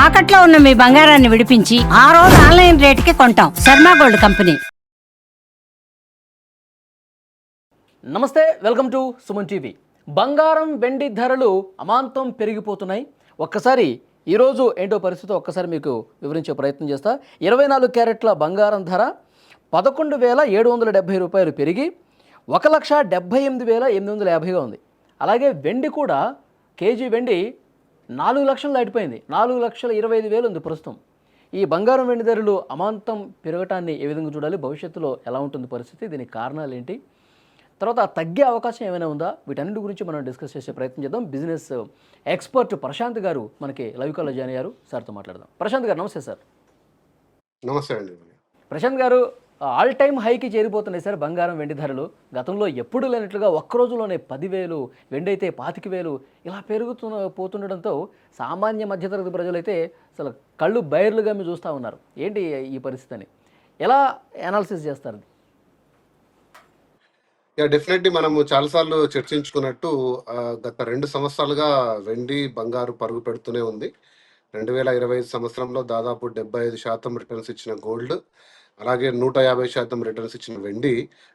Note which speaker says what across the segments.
Speaker 1: తాకట్లో ఉన్న మీ బంగారాన్ని విడిపించి ఆ రోజు ఆన్లైన్ రేటుకి కొంటాం. Sharma gold company.
Speaker 2: నమస్తే, వెల్కమ్ టు సుమన్ టీవీ. బంగారం వెండి ధరలు అమాంతం పెరిగిపోతున్నాయి. ఒక్కసారి ఈరోజు ఏంటో పరిస్థితి ఒక్కసారి మీకు వివరించే ప్రయత్నం చేస్తా. 24 క్యారెట్ల బంగారం ధర 11,770 రూపాయలు పెరిగి 1,78,850గా ఉంది. అలాగే వెండి కూడా కేజీ వెండి 4 లక్షలు దాటిపోయింది. 4,25,000 ఉంది ప్రస్తుతం. ఈ బంగారం వెండి ధరలు అమాంతం పెరగటాన్ని ఏ విధంగా చూడాలి, భవిష్యత్తులో ఎలా ఉంటుంది పరిస్థితి, దీనికి కారణాలు ఏంటి, తర్వాత తగ్గే అవకాశం ఏమైనా ఉందా, వీటన్నిటి గురించి మనం డిస్కస్ చేసే ప్రయత్నం చేద్దాం. బిజినెస్ ఎక్స్పర్ట్ ప్రశాంత్ గారు మనకి లైవ్ కాల్లో జాయిన్ అయ్యారు. సార్తో మాట్లాడదాం. ప్రశాంత్ గారు నమస్తే సార్.
Speaker 3: నమస్తే అండి.
Speaker 2: ప్రశాంత్ గారు, ఆల్ టైమ్ హైకి చేరిపోతున్నాయి సార్ బంగారం వెండి ధరలు. గతంలో ఎప్పుడు లేనట్లుగా ఒక్క రోజులోనే 10,000, వెండి అయితే 25,000 ఇలా పోతుండడంతో సామాన్య మధ్యతరగతి ప్రజలైతే అసలు కళ్ళు బైర్లుగా మీరు చూస్తూ ఉన్నారు. ఏంటి ఈ పరిస్థితిని ఎలా అనాలిసిస్ చేస్తారు?
Speaker 3: డెఫినెట్లీ మనము చాలాసార్లు చర్చించుకున్నట్టు గత 2 సంవత్సరాలుగా వెండి బంగారు పరుగు పెడుతూనే ఉంది. 2025 సంవత్సరంలో దాదాపు 75% రిటర్న్స్ ఇచ్చిన గోల్డ్, అలాగే 150% రిటర్న్స్ ఇచ్చిన వెండి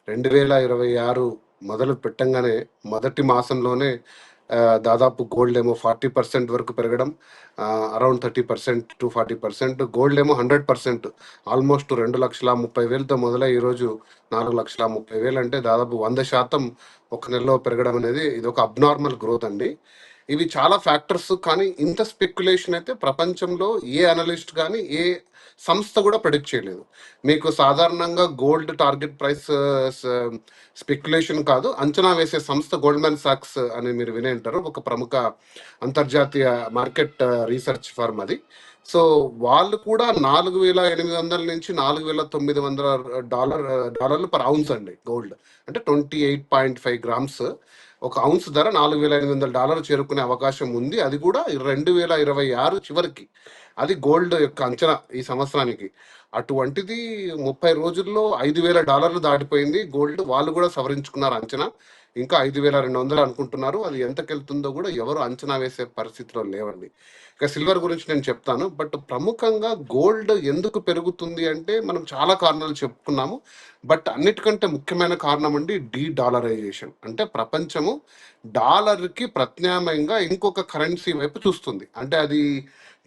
Speaker 3: 2026 మొదలు పెట్టంగానే మొదటి మాసంలోనే దాదాపు గోల్డ్ ఏమో 40% వరకు పెరగడం, అరౌండ్ 30% టు 40%, గోల్డ్ ఏమో 100%, ఆల్మోస్ట్ 2,30,000తో మొదలై ఈరోజు 4,30,000 అంటే దాదాపు 100% ఒక నెలలో పెరగడం అనేది ఇది ఒక అబ్నార్మల్ గ్రోత్ అండి. ఇవి చాలా ఫ్యాక్టర్స్, కానీ ఇంత స్పెక్యులేషన్ అయితే ప్రపంచంలో ఏ అనలిస్ట్ కానీ ఏ సంస్థ కూడా ప్రెడిక్ట్ చేయలేదు. మీకు సాధారణంగా గోల్డ్ టార్గెట్ ప్రైస్ స్పెక్యులేషన్ కాదు, అంచనా వేసే సంస్థ గోల్డ్మెన్ సాక్స్ అని మీరు వినే ఉంటారు, ఒక ప్రముఖ అంతర్జాతీయ మార్కెట్ రీసెర్చ్ ఫర్మ్ అది. సో వాళ్ళు కూడా 4,800 నుంచి 4,900 డాలర్లు పర్ ఔన్స్ అండి. గోల్డ్ అంటే 28.5 గ్రామ్స్ ఒక ఔన్స్ ధర $4,800 చేరుకునే అవకాశం ఉంది. అది కూడా 2026 చివరికి. అది గోల్డ్ యొక్క అంచనా ఈ సంవత్సరానికి. అటువంటిది 30 రోజుల్లో $5,000 దాటిపోయింది గోల్డ్. వాళ్ళు కూడా సవరించుకున్నారు అంచనా. ఇంకా 5,200 అనుకుంటున్నారు. అది ఎంతకెళ్తుందో కూడా ఎవరు అంచనా వేసే పరిస్థితిలో లేవండి. ఇక సిల్వర్ గురించి నేను చెప్తాను. బట్ ప్రముఖంగా గోల్డ్ ఎందుకు పెరుగుతుంది అంటే మనం చాలా కారణాలు చెప్పుకున్నాము. బట్ అన్నిటికంటే ముఖ్యమైన కారణం అండి డాలరైజేషన్. అంటే ప్రపంచము డాలర్కి ప్రత్యామ్నాయంగా ఇంకొక కరెన్సీ వైపు చూస్తుంది. అంటే అది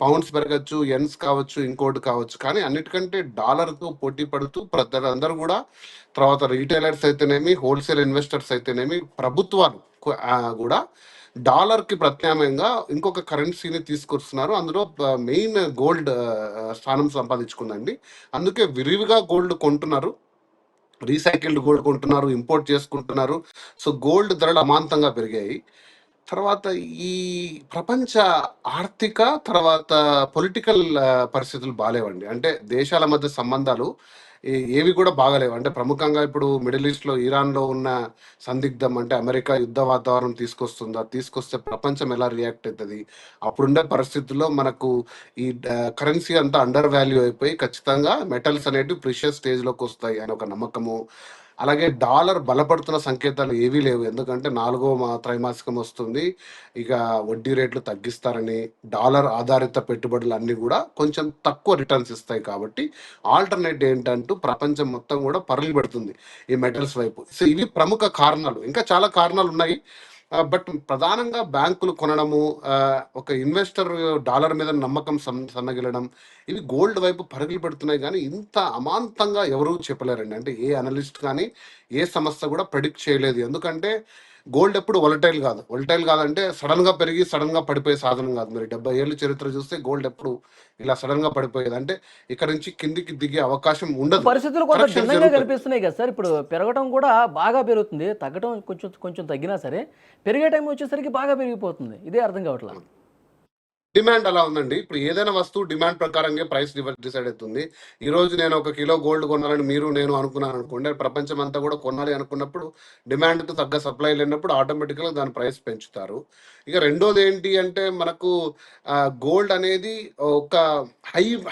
Speaker 3: పౌండ్స్ పెరగచ్చు, ఎన్స్ కావచ్చు, ఇంకోటి కావచ్చు, కానీ అన్నిటికంటే డాలర్తో పోటీ పడుతూ అందరూ కూడా, తర్వాత రీటైలర్స్ అయితేనేమి, హోల్సేల్ ఇన్వెస్టర్స్ అయితేనేమి, ప్రభుత్వాలు కూడా డాలర్కి ప్రత్యామ్నాయంగా ఇంకొక కరెన్సీని తీసుకొస్తున్నారు. అందులో మెయిన్ గోల్డ్ స్థానం సంపాదించుకుందండి. అందుకే విరివిగా గోల్డ్ కొంటున్నారు, రీసైకిల్డ్ గోల్డ్ కొంటున్నారు, ఇంపోర్ట్ చేసుకుంటున్నారు. సో గోల్డ్ ధరలు అమాంతంగా పెరిగాయి. తర్వాత ఈ ప్రపంచ ఆర్థిక తర్వాత పొలిటికల్ పరిస్థితులు బాగాలేవండి. అంటే దేశాల మధ్య సంబంధాలు ఏవి కూడా బాగాలేవు. అంటే ప్రముఖంగా ఇప్పుడు మిడిల్ ఈస్ట్లో ఇరాన్లో ఉన్న సందిగ్ధం, అంటే అమెరికా యుద్ధ వాతావరణం తీసుకొస్తుందా, తీసుకొస్తే ప్రపంచం ఎలా రియాక్ట్ అవుతుంది, అప్పుడుండే పరిస్థితుల్లో మనకు ఈ కరెన్సీ అంతా అండర్ వాల్యూ అయిపోయి ఖచ్చితంగా మెటల్స్ అనేటివి ప్రిషియస్ స్టేజ్లోకి వస్తాయి అని ఒక నమ్మకము. అలాగే డాలర్ బలపడుతున్న సంకేతాలు ఏవీ లేవు. ఎందుకంటే 4వ త్రైమాసికం వస్తుంది, ఇక వడ్డీ రేట్లు తగ్గిస్తారని, డాలర్ ఆధారిత పెట్టుబడులు అన్నీ కూడా కొంచెం తక్కువ రిటర్న్స్ ఇస్తాయి. కాబట్టి ఆల్టర్నేట్ ఏంటంటూ ప్రపంచం మొత్తం కూడా పరుగులు పెడుతుంది ఈ మెటల్స్ వైపు. సో ఇవి ప్రముఖ కారణాలు. ఇంకా చాలా కారణాలు ఉన్నాయి. బట్ ప్రధానంగా బ్యాంకులు కొనడము, ఒక ఇన్వెస్టర్ డాలర్ మీద నమ్మకం సన్నగిలడం, ఇవి గోల్డ్ వైపు పరుగులు పెడుతున్నాయి. కానీ ఇంత అమాంతంగా ఎవరూ చెప్పలేరండి. అంటే ఏ అనలిస్ట్ కానీ ఏ సంస్థ కూడా ప్రెడిక్ట్ చేయలేదు. ఎందుకంటే గోల్డ్ ఎప్పుడు వొలటైల్ కాదంటే సడన్గా పెరిగి సడన్గా పడిపోయే సాధనం కాదు. మరి 70 ఏళ్ళు చరిత్ర చూస్తే గోల్డ్ ఎప్పుడు ఇలా సడన్గా పడిపోయేది. అంటే ఇక్కడ నుంచి కిందికి దిగే అవకాశం ఉండదు.
Speaker 2: పరిస్థితులు కొంత భిన్నంగా కనిపిస్తున్నాయి కదా సార్. ఇప్పుడు పెరగడం కూడా బాగా పెరుగుతుంది, తగ్గడం కొంచెం కొంచెం తగ్గినా సరే పెరిగే టైం వచ్చేసరికి బాగా పెరిగిపోతుంది. ఇదే అర్థం కావట్లేదు.
Speaker 3: డిమాండ్ అలా ఉందండి. ఇప్పుడు ఏదైనా వస్తువు డిమాండ్ ప్రకారంగా ప్రైస్ డిసైడ్ అవుతుంది. ఈ రోజు నేను 1 కిలో గోల్డ్ కొనాలని నేను అనుకున్నాను అనుకోండి, ప్రపంచం అంతా కూడా కొనాలి అనుకున్నప్పుడు డిమాండ్కి తగ్గ సప్లై లేనప్పుడు ఆటోమేటిక్గా దాని ప్రైస్ పెంచుతారు. ఇక రెండోది ఏంటి అంటే మనకు గోల్డ్ అనేది ఒక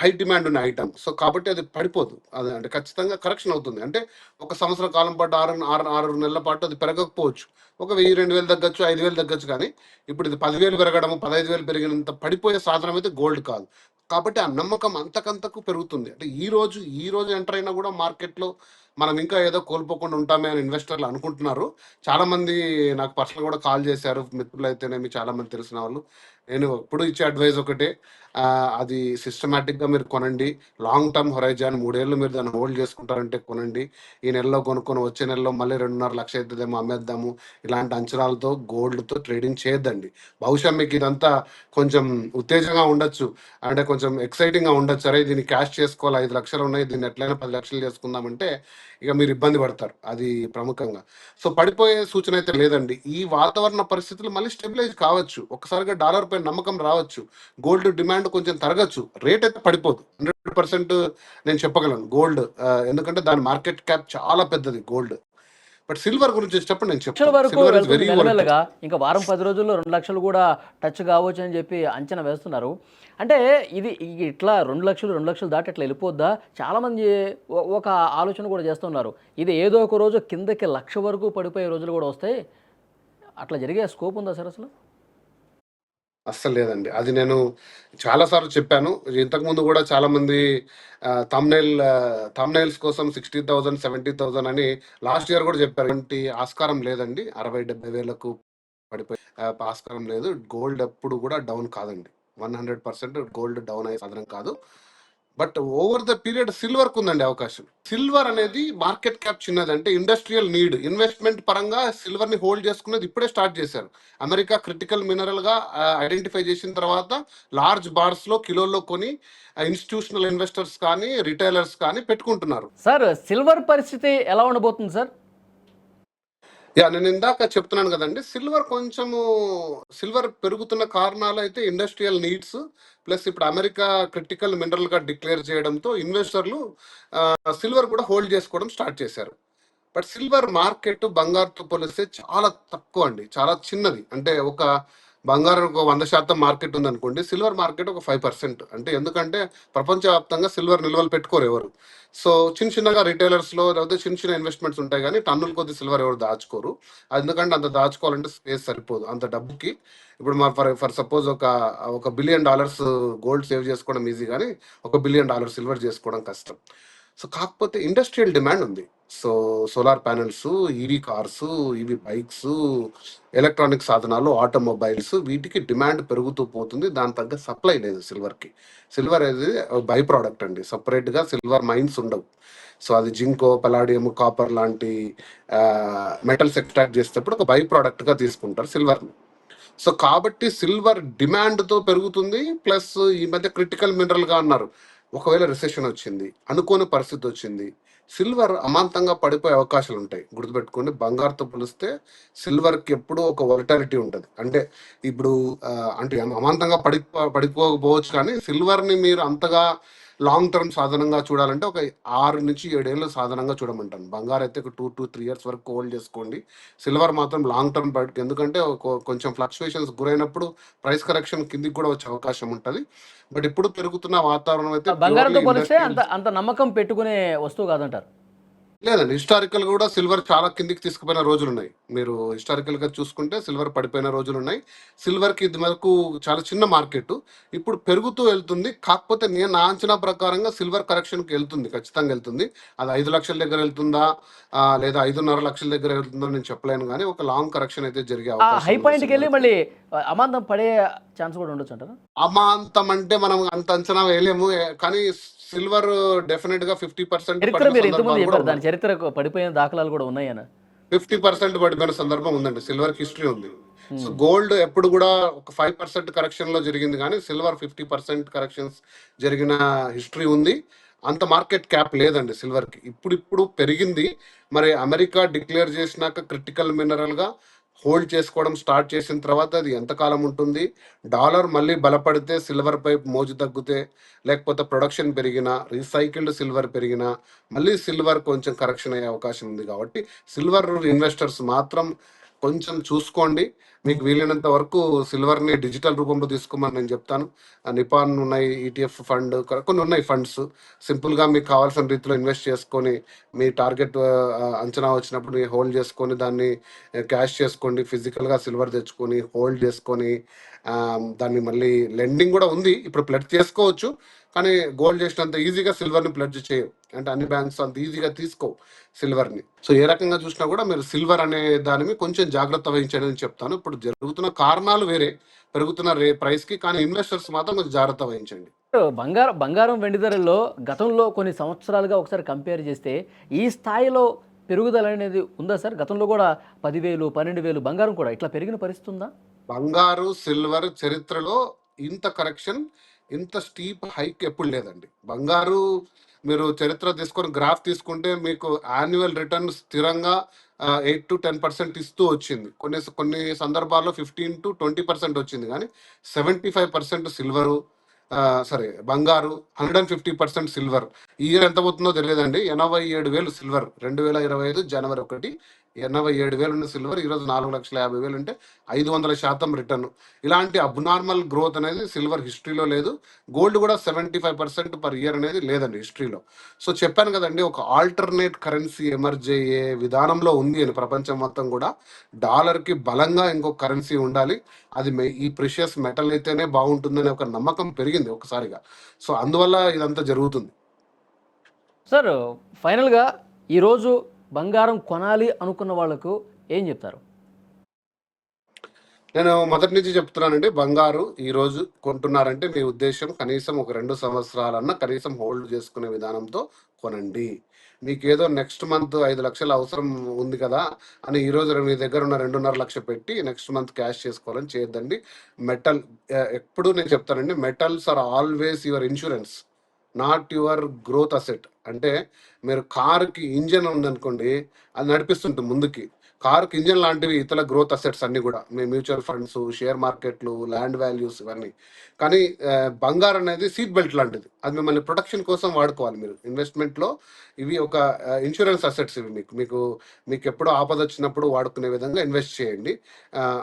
Speaker 3: హై డిమాండ్ ఉన్న ఐటమ్. సో కాబట్టి అది పడిపోదు, అది అంటే ఖచ్చితంగా కరెక్షన్ అవుతుంది. అంటే ఒక సంవత్సర కాలం పాటు 6 నెలల పాటు అది పెరగకపోవచ్చు, ఒక 1,000-2,000 తగ్గచ్చు, 5,000 తగ్గచ్చు. కానీ ఇప్పుడు ఇది 10,000 పెరగడము, 15,000 పెరిగినంత పడిపోయే సాధనం అయితే గోల్డ్ కాదు. కాబట్టి ఆ నమ్మకం అంతకంతకు పెరుగుతుంది. అంటే ఈ రోజు ఎంటర్ అయినా కూడా మార్కెట్‌లో మనం ఇంకా ఏదో కోల్పోకుండా ఉంటామే అని ఇన్వెస్టర్లు అనుకుంటున్నారు. చాలామంది నాకు పర్సనల్‌గా కూడా కాల్ చేశారు. మిత్రులైతేనేమి చాలామంది తెలిసిన వాళ్ళు. నేను ఎప్పుడు ఇచ్చే అడ్వైస్ ఒకటే, అది సిస్టమాటిక్‌గా మీరు కొనండి. లాంగ్ టర్మ్ హొరైజన్ 3 ఏళ్ళు మీరు దాన్ని హోల్డ్ చేసుకుంటారంటే కొనండి. ఈ నెలలో కొనుక్కొని వచ్చే నెలలో మళ్ళీ 2.5 లక్షలు అయితదేమో అమ్మేద్దాము. ఇలాంటి అంచనాలతో గోల్డ్‌తో ట్రేడింగ్ చేయొద్దండి. బహుశా మీకు ఇదంతా కొంచెం ఉత్తేజంగా ఉండొచ్చు. అంటే కొంచెం ఎక్సైటింగ్‌గా ఉండొచ్చు. అరే! దీన్ని క్యాష్ చేసుకోవాలి, 5 లక్షలు ఉన్నాయి. దీన్ని ఎట్లైనా 10 లక్షలు చేసుకుందామంటే ఇక మీరు ఇబ్బంది పడతారు. అది ప్రముఖంగా. సో, పడిపోయే సూచన అయితే లేదండి. ఈ వాతావరణ పరిస్థితులు మళ్ళీ స్టెబిలైజ్ కావచ్చు. ఒక్కసారిగా డాలర్ పై నమ్మకం రావచ్చు. గోల్డ్ డిమాండ్ కొంచెం తరగచ్చు. రేట్ అయితే పడిపోదు. 100% నేను చెప్పగలను. గోల్డ్ ఎందుకంటే దాని మార్కెట్ క్యాప్ చాలా పెద్దది గోల్డ్. బట్ సిల్వర్ గురించి వచ్చేటప్పుడు నేను
Speaker 2: లక్షల
Speaker 3: చెప్తాను.
Speaker 2: వరకు
Speaker 3: సిల్వర్ ఇస్
Speaker 2: వెళ్తుంది
Speaker 3: వెరీ వోలటైల్.
Speaker 2: మెల్లమెల్లగా. ఇంకా వారం 10 రోజుల్లో 2 లక్షలు కూడా టచ్ కావచ్చు అని చెప్పి అంచనా వేస్తున్నారు. అంటే ఇది ఇట్లా 2 లక్షలు, 2 లక్షలు దాటి ఇట్లా వెళ్ళిపోద్దా? చాలామంది ఒక ఆలోచన కూడా చేస్తున్నారు. ఇది ఏదో ఒక రోజు కిందకి 1,00,000 వరకు పడిపోయే రోజులు కూడా వస్తాయి. అట్లా జరిగే స్కోప్ ఉందా సార్ అసలు?
Speaker 3: అస్సలు లేదండి. అది నేను చాలా సార్లు చెప్పాను. ఇంతకుముందు గూడా చాలామంది థంబ్‌నెయిల్స్ కోసం 60,000, 70,000 అని లాస్ట్ ఇయర్ గూడా చెప్పారు. ఎటువంటి ఆస్కారం లేదండి. 60, 70 వేలకు పడిపోయి ఆస్కారం లేదు. గోల్డ్ ఎప్పుడు గూడా డౌన్ కాదండి. 100% గోల్డ్ డౌన్ అయ్యే సాధనం కాదు. బట్ ఓవర్ ద పీరియడ్ సిల్వర్‌కి ఉందండి అవకాశం. సిల్వర్ అనేది మార్కెట్ క్యాప్ చిన్నది. అంటే ఇండస్ట్రియల్ నీడ్, ఇన్వెస్ట్‌మెంట్ పరంగా సిల్వర్‌ని హోల్డ్ చేసుకునేది ఇప్పుడే స్టార్ట్ చేశారు. అమెరికా క్రిటికల్ మినరల్‌గా ఐడెంటిఫై చేసిన తర్వాత లార్జ్ బార్స్‌లో కిలోల్లో కొని ఇన్‌స్టిట్యూషనల్ ఇన్వెస్టర్స్ కానీ, రిటైలర్స్ కానీ పెట్టుకుంటున్నారు.
Speaker 2: సార్ సిల్వర్ పరిస్థితి ఎలా ఉండబోతుంది సార్?
Speaker 3: నేను ఇందాక చెప్తున్నాను కదండీ! సిల్వర్ పెరుగుతున్న కారణాలైతే ఇండస్ట్రియల్ నీడ్స్ ప్లస్ ఇప్పుడు అమెరికా క్రిటికల్ మినరల్‌గా డిక్లేర్ చేయడంతో ఇన్వెస్టర్లు సిల్వర్ కూడా హోల్డ్ చేసుకోవడం స్టార్ట్ చేశారు. బట్ సిల్వర్ మార్కెట్ బంగారుతో పోలిస్తే చాలా తక్కువ అండి. చాలా చిన్నది. అంటే బంగారం ఒక 100% మార్కెట్ ఉందనుకోండి. సిల్వర్ మార్కెట్ ఒక 5%. అంటే ఎందుకంటే ప్రపంచవ్యాప్తంగా సిల్వర్ నిల్వలు పెట్టుకోరు ఎవరు. సో, చిన్న చిన్నగా రిటైలర్స్‌లో లేకపోతే చిన్న చిన్న ఇన్వెస్ట్‌మెంట్స్ ఉంటాయి గానీ టన్నుల కొద్దీ సిల్వర్ ఎవరు దాచుకోరు. ఎందుకంటే అంత దాచుకోవాలంటే స్పేస్ సరిపోదు. అంత డబ్బుకి ఇప్పుడు ఫర్ సపోజ్ ఒక $1 బిలియన్ గోల్డ్ సేవ్ చేసుకోవడం ఈజీ గానీ, $1 బిలియన్ సిల్వర్ చేసుకోవడం కష్టం. సో, కాకపోతే ఇండస్ట్రియల్ డిమాండ్ ఉంది. So, solar panels, EV cars, EV bikes, electronic సాధనాలు, ఆటోమొబైల్స్ వీటికి డిమాండ్ పెరుగుతూ పోతుంది. దానికి తగ్గ సప్లై లేదు సిల్వర్‌కి. సిల్వర్ అనేది బై ప్రొడక్ట్ అండి. సెపరేట్‌గా సిల్వర్ మైన్స్ ఉండవు. సో, అది జింకో, పల్లాడియం, కాపర్ లాంటి మెటల్స్ ఎక్స్ట్రాక్ట్ చేసేటప్పుడు ఒక బై ప్రొడక్ట్‌గా తీసుకుంటారు సిల్వర్‌ని. సో, కాబట్టి సిల్వర్ డిమాండ్‌తో పెరుగుతుంది. ప్లస్ ఈ మధ్య క్రిటికల్ మినరల్‌గా అన్నారు. ఒకవేళ రిసెషన్ వచ్చింది, అనుకోని పరిస్థితి వచ్చింది, సిల్వర్ అమాంతంగా పడిపోయే అవకాశాలుంటాయి. గుర్తుపెట్టుకోండి, బంగారుతో పోలిస్తే సిల్వర్‌కి ఎప్పుడూ ఒక వోలటాలిటీ ఉంటది. అంటే ఇప్పుడు అంటే అమాంతంగా పడిపోకపోవచ్చు కానీ సిల్వర్‌ని మీరు అంతగా లాంగ్ టర్మ్ సాధనంగా చూడాలంటే ఒక 6-7 ఏళ్ళు సాధనంగా చూడమంటాను. బంగారైతే ఒక 2-3 ఇయర్స్ వరకు హోల్డ్ చేసుకోండి. సిల్వర్ మాత్రం లాంగ్ టర్మ్ ఎందుకంటే కొంచెం ఫ్లక్చుయేషన్స్ గురైనప్పుడు ప్రైస్ కరెక్షన్ కిందికి కూడా వచ్చే అవకాశం ఉంటది. బట్ ఇప్పుడు పెరుగుతున్న వాతావరణం అయితే
Speaker 2: బంగారంతో
Speaker 3: ప్యూర్‌లీ
Speaker 2: పోలిస్తే
Speaker 3: ఇండస్ట్రియల్.
Speaker 2: అంత నమ్మకం పెట్టుకునే వస్తువు కాదంటారు.
Speaker 3: లేదండి. హిస్టారికల్ గూడా సిల్వర్ చాలా కిందకి తీసుకుపోయిన రోజులున్నాయి. మీరు హిస్టారికల్‌గా చూసుకుంటే సిల్వర్ పడిపోయిన రోజులున్నాయి. సిల్వర్‌కి ఇది వరకు చాలా చిన్న మార్కెటు. ఇప్పుడు పెరుగుతూ ఎళ్తుంది. కాకపోతే నా అంచనా ప్రకారంగా సిల్వర్ కరెక్షన్‌కి ఎళ్తుంది. ఖచ్చితంగా ఎళ్తుంది. అది 5,00,000 దగ్గర ఎళ్తుందా? లేదా 5.5 లక్షల దగ్గర ఎళ్తుందో నేను చెప్పలేను గానీ, ఒక లాంగ్ కరెక్షన్ అయితే జరిగే
Speaker 2: ఆ
Speaker 3: అవకాశం
Speaker 2: హై
Speaker 3: ఉంది
Speaker 2: పాయింట్‌కెళ్ళి
Speaker 3: సిల్వర్‌కి.
Speaker 2: మళ్ళీ అమాంతం పడే ఛాన్స్ కూడా ఉండొచ్చంటారా?
Speaker 3: అమాంతం అంటే మనం అంత అంచనా వేయలేము. కానీ సిల్వర్ డెఫినిట్‌గా 50%
Speaker 2: చరిత్ర
Speaker 3: పడిన
Speaker 2: మీరు ఇంతకుముందు
Speaker 3: సందర్భాలు గూడా
Speaker 2: చెప్పారు.
Speaker 3: ఉన్నాయి.
Speaker 2: దాని చరిత్రకు పడిపోయిన దాఖలాలు కూడా ఉన్నాయని.
Speaker 3: 50% పడిపోయిన సందర్భం ఉందండి. సిల్వర్‌కి హిస్టరీ ఉంది. సో,
Speaker 2: హ్మ్.
Speaker 3: గోల్డ్ ఎప్పుడు గూడా ఒక 5% కరెక్షన్‌లో జరిగింది గానీ, సిల్వర్ 50% కరెక్షన్స్ జరిగిన హిస్టరీ ఉంది. అంత మార్కెట్ క్యాప్ లేదండి సిల్వర్‌కి. ఇప్పుడిప్పుడు పెరిగింది. మరి అమెరికా డిక్లేర్ చేసినాక క్రిటికల్ మినరల్‌గా హోల్డ్ చేసుకోవడం స్టార్ట్ చేసిన తర్వాత అది ఎంతకాలం ఉంటుంది? డాలర్ మళ్ళీ బలపడితే సిల్వర్‌పై మోజు తగ్గితే, లేకపోతే ప్రొడక్షన్ పెరిగినా, రీసైకిల్డ్ సిల్వర్ పెరిగినా, మళ్ళీ సిల్వర్ కొంచెం కరెక్షన్ అయ్యే అవకాశం ఉంది కాబట్టి సిల్వర్ ఇన్వెస్టర్స్ మాత్రం కొంచెం చూసుకోండి. మీకు వీలైనంత వరకు సిల్వర్‌ని డిజిటల్ రూపంలో తీసుకోమని నేను చెప్తాను. నిపాన్ ఉన్నాయి, ఈటీఎఫ్ ఫండ్ కొన్ని ఉన్నాయి ఫండ్స్. సింపుల్‌గా మీకు కావాల్సిన రీతిలో ఇన్వెస్ట్ చేసుకొని, మీ టార్గెట్ అంచనా వచ్చినప్పుడు హోల్డ్ చేసుకొని దాన్ని క్యాష్ చేసుకోండి. ఫిజికల్‌గా సిల్వర్ తెచ్చుకొని, హోల్డ్ చేసుకొని దాన్ని మళ్ళీ లెండింగ్ కూడా ఉంది, ఇప్పుడు ప్లెడ్జ్ చేసుకోవచ్చు, కానీ గోల్డ్ చేసినంత ఈజీగా సిల్వర్ని ప్లెడ్జ్ చేయవు. అంటే అన్ని బ్యాంక్స్ అంత ఈజీగా తీసుకోవు సిల్వర్ని. సో ఏ రకంగా చూసినా కూడా మీరు సిల్వర్ అనే దాని మీద కొంచెం జాగ్రత్త వహించండి అని చెప్తాను. ఇప్పుడు జరుగుతున్న కారణాలు వేరే, పెరుగుతున్న ప్రైస్కి, కానీ ఇన్వెస్టర్స్ మాత్రం కొంచెం జాగ్రత్త వహించండి.
Speaker 2: బంగారం వెండి ధరల్లో గతంలో కొన్ని సంవత్సరాలుగా ఒకసారి కంపేర్ చేస్తే ఈ స్థాయిలో పెరుగుదల అనేది ఉందా సార్? గతంలో కూడా 10,000 12,000 బంగారం కూడా ఇట్లా పెరిగిన పరిస్థితి ఉందా?
Speaker 3: బంగారు సిల్వర్ చరిత్రలో ఇంత కరెక్షన్, ఇంత స్టీప్ హైక్ ఎప్పుడు లేదండి. బంగారు మీరు చరిత్ర తీసుకొని గ్రాఫ్ తీసుకుంటే మీకు యాన్యువల్ రిటర్న్ స్థిరంగా 8 to 10% ఇస్తూ వచ్చింది. కొన్ని సందర్భాల్లో 15 to 20% వచ్చింది, కానీ 75% సిల్వరు, సరే బంగారు, 150% సిల్వర్. ఈ ఇయర్ ఎంత పోతుందో తెలియదండి. 87,000 సిల్వర్ 2025 జనవరి 1, 87,000 ఉన్న సిల్వర్ ఈరోజు 4,50,000 అంటే 500% రిటర్న్. ఇలాంటి అబ్నార్మల్ గ్రోత్ అనేది సిల్వర్ హిస్టరీలో లేదు. గోల్డ్ కూడా 75% పర్ ఇయర్ అనేది లేదండి హిస్టరీలో. సో చెప్పాను కదండి, ఒక ఆల్టర్నేట్ కరెన్సీ ఎమర్జ్ అయ్యే విధానంలో ఉంది అని ప్రపంచం మొత్తం కూడా. డాలర్కి బలంగా ఇంకొక కరెన్సీ ఉండాలి, అది ఈ ప్రిషియస్ మెటల్ అయితేనే బాగుంటుందనే ఒక నమ్మకం పెరిగింది ఒకసారిగా. సో అందువల్ల ఇదంతా జరుగుతుంది.
Speaker 2: సార్ ఫైనల్గా ఈరోజు బంగారం కొనాలి అనుకున్న వాళ్ళకు ఏం చెప్తారు?
Speaker 3: నేను మొదటి నుంచి చెప్తున్నానండి, బంగారు ఈరోజు కొంటున్నారంటే మీ ఉద్దేశం కనీసం ఒక 2 సంవత్సరాలన్నా కనీసం హోల్డ్ చేసుకునే విధానంతో కొనండి. మీకు ఏదో నెక్స్ట్ మంత్ 5 లక్షలు అవసరం ఉంది కదా అని ఈరోజు మీ దగ్గర ఉన్న 2.5 లక్షలు పెట్టి నెక్స్ట్ మంత్ క్యాష్ చేసుకోవాలని చేయొద్దండి. మెటల్ ఎప్పుడు నేను చెప్తానండి, metals are always your insurance, not your growth asset. అంటే మీరు కార్కి ఇంజన్ ఉందనుకోండి, అది నడిపిస్తుంటుంది ముందుకి. కార్కి ఇంజన్ లాంటివి ఇతర గ్రోత్ అసెట్స్ అన్ని కూడా, మీ మ్యూచువల్ ఫండ్స్, షేర్ మార్కెట్లు, ల్యాండ్ వాల్యూస్ ఇవన్నీ. కానీ బంగారం అనేది సీట్ బెల్ట్ లాంటిది, అది మిమ్మల్ని ప్రొటెక్షన్ కోసం వాడుకోవాలి మీరు ఇన్వెస్ట్మెంట్లో. ఇవి ఒక ఇన్సూరెన్స్ అసెట్స్, ఇవి మీకు ఎప్పుడో ఆపద వచ్చినప్పుడు వాడుకునే విధంగా ఇన్వెస్ట్ చేయండి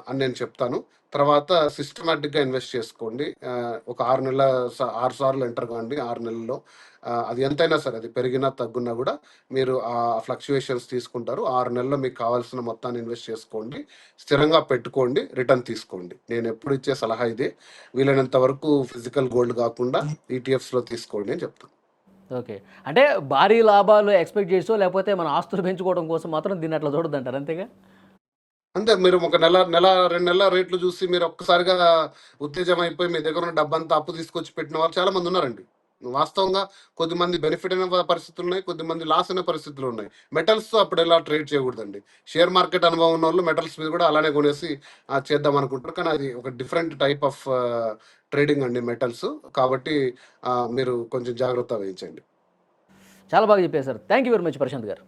Speaker 3: అని నేను చెప్తాను. తర్వాత సిస్టమేటిక్గా ఇన్వెస్ట్ చేసుకోండి. ఒక 6 సార్లు ఎంటర్ కాండి 6 నెలల్లో. అది ఎంతైనా సరే, అది పెరిగినా తగ్గున్నా కూడా మీరు ఆ ఫ్లక్చుయేషన్స్ తీసుకుంటారు. 6 నెలల్లో మీకు కావాల్సిన మొత్తాన్ని ఇన్వెస్ట్ చేసుకోండి, స్థిరంగా పెట్టుకోండి, రిటర్న్ తీసుకోండి. నేను ఎప్పుడు ఇచ్చే సలహా ఇదే. వీలైనంత వరకు ఫిజికల్ గోల్డ్ కాకుండా ఈటీఎఫ్స్లో తీసుకోండి అని చెప్తాను.
Speaker 2: ఓకే, అంటే భారీ లాభాలు ఎక్స్పెక్ట్ చేసో లేకపోతే మన ఆస్తులు పెంచుకోవడం కోసం మాత్రం దీన్ని అట్లా చూడద్దంటారు, అంతేగా?
Speaker 3: అంతే, మీరు ఒక నెల 2 నెలల రేట్లు చూసి మీరు ఒక్కసారిగా ఉత్తేజం అయిపోయి మీ దగ్గర ఉన్న డబ్బంతా అప్పు తీసుకొచ్చి పెట్టిన వాళ్ళు చాలా మంది ఉన్నారండి. వాస్తవంగా కొద్దిమంది బెనిఫిట్ అయిన పరిస్థితులు ఉన్నాయి, కొద్దిమంది లాస్ అయిన పరిస్థితులు ఉన్నాయి. మెటల్స్తో అప్పుడు ఎలా ట్రేడ్ చేయకూడదండి. షేర్ మార్కెట్ అనుభవం ఉన్న వాళ్ళు మెటల్స్ మీద కూడా అలానే కొనేసి చేద్దాం అనుకుంటారు, కానీ అది ఒక డిఫరెంట్ టైప్ ఆఫ్ ట్రేడింగ్ అండి మెటల్స్. కాబట్టి మీరు కొంచెం జాగ్రత్త వహించండి.
Speaker 2: చాలా బాగా చెప్పారు sir. Thank you very much Prashanth గారు.